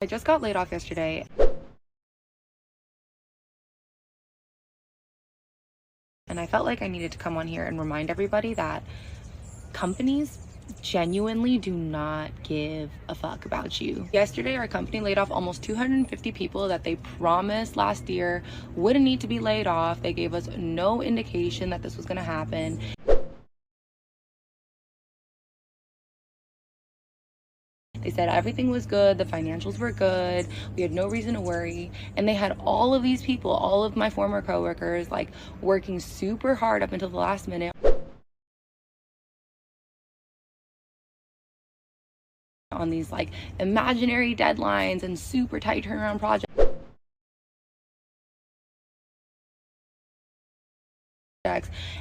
I just got laid off yesterday, and I felt like I needed to come on here and remind everybody that companies genuinely do not give a fuck about you. Yesterday, our company laid off almost 250 people that they promised last year wouldn't need to be laid off. They gave us no indication that this was going to happen. They said everything was good, the financials were good, we had no reason to worry. And they had all of these people, all of my former coworkers, like working super hard up until the last minute on these like imaginary deadlines and super tight turnaround projects.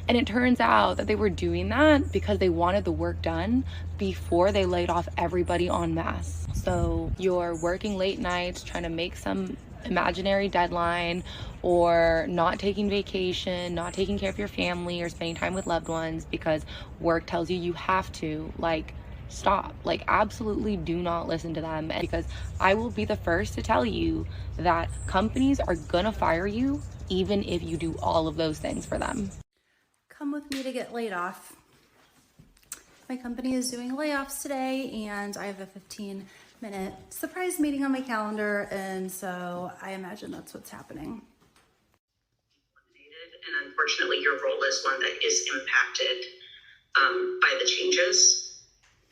And it turns out that they were doing that because they wanted the work done before they laid off everybody en masse. So you're working late nights trying to make some imaginary deadline, or not taking vacation, not taking care of your family or spending time with loved ones because work tells you you have to. Like, stop. Like, absolutely do not listen to them. And because I will be the first to tell you that companies are gonna fire you even if you do all of those things for them. Come with me to get laid off. My company is doing layoffs today, and I have a 15-minute surprise meeting on my calendar, and so I imagine that's what's happening. And unfortunately, your role is one that is impacted by the changes.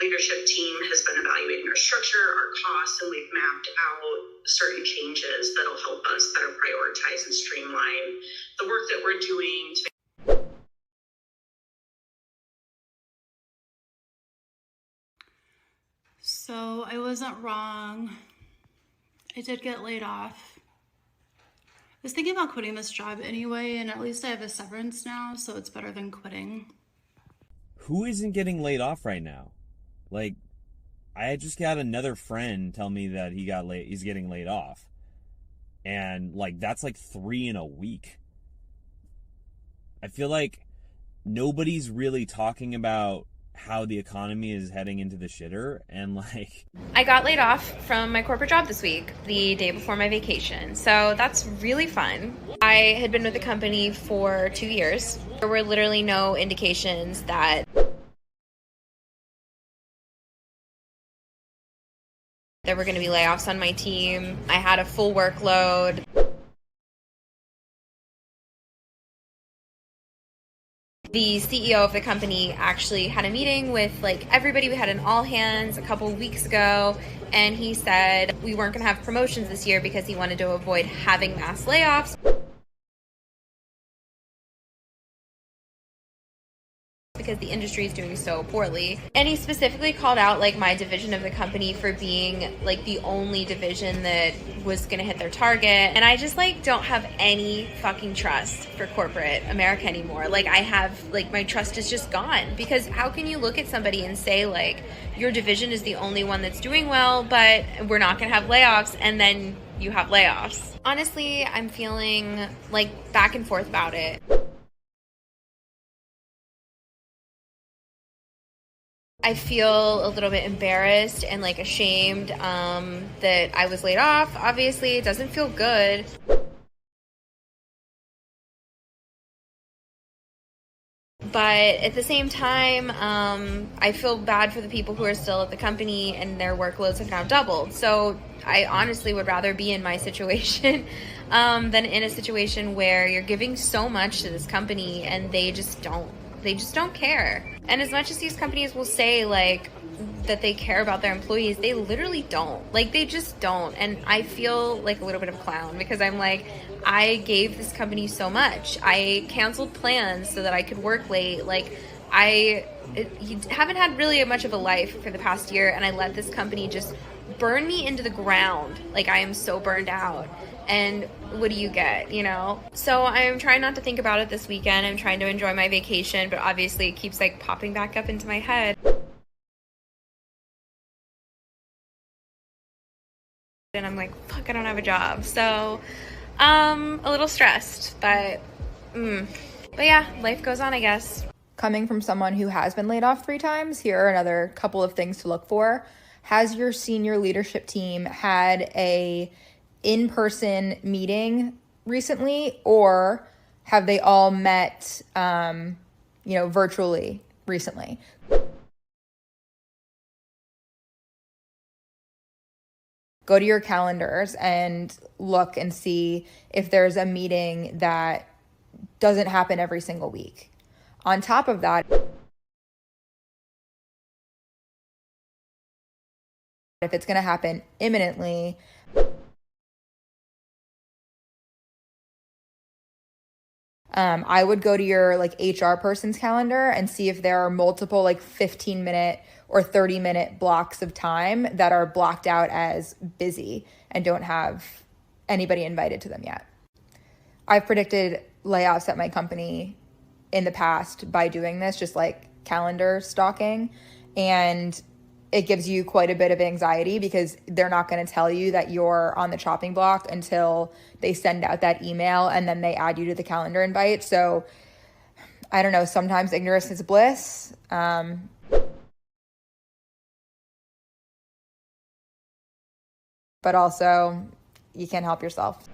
Leadership team has been evaluating our structure, our costs, and we've mapped out certain changes that'll help us better prioritize and streamline the work that we're doing. So I wasn't wrong. I did get laid off. I was thinking about quitting this job anyway, and at least I have a severance now, so it's better than quitting. Who isn't getting laid off right now? Like, I just got another friend tell me that he's getting laid off. And like that's like 3 in a week. I feel like nobody's really talking about how the economy is heading into the shitter, and like I got laid off from my corporate job this week, the day before my vacation. So that's really fun. I had been with the company for 2 years. There were literally no indications that there were going to be layoffs on my team. I had a full workload. The CEO of the company actually had a meeting with like everybody. We had an all hands a couple weeks ago, and he said we weren't going to have promotions this year because he wanted to avoid having mass layoffs, because the industry is doing so poorly. And he specifically called out like my division of the company for being like the only division that was gonna hit their target. And I just like don't have any fucking trust for corporate America anymore. Like I have like my trust is just gone, because how can you look at somebody and say like your division is the only one that's doing well, but we're not gonna have layoffs, and then you have layoffs? Honestly, I'm feeling like back and forth about it. I feel a little bit embarrassed and like ashamed that I was laid off. Obviously, it doesn't feel good. But at the same time, I feel bad for the people who are still at the company and their workloads have now doubled. So I honestly would rather be in my situation than in a situation where you're giving so much to this company and they just don't care. And as much as these companies will say like that they care about their employees, they literally don't. Like they just don't. And I feel like a little bit of a clown, because I'm like, I gave this company so much. I canceled plans so that I could work late. Like you haven't had really much of a life for the past year, and I let this company just burn me into the ground. Like I am so burned out. And what do you get, you know? So I'm trying not to think about it this weekend. I'm trying to enjoy my vacation, but obviously it keeps like popping back up into my head. And I'm like, fuck, I don't have a job. So a little stressed, but yeah, life goes on, I guess. Coming from someone who has been laid off 3 times, here are another couple of things to look for. has your senior leadership team had a in-person meeting recently, or have they all met, virtually recently? Go to your calendars and look and see if there's a meeting that doesn't happen every single week. On top of that, if it's going to happen imminently, I would go to your HR person's calendar and see if there are multiple 15-minute or 30-minute blocks of time that are blocked out as busy and don't have anybody invited to them yet. I've predicted layoffs at my company in the past by doing this, just calendar stalking, and it gives you quite a bit of anxiety because they're not going to tell you that you're on the chopping block until they send out that email and then they add you to the calendar invite. So I don't know, sometimes ignorance is bliss. But also you can't help yourself.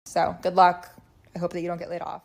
So good luck. I hope that you don't get laid off.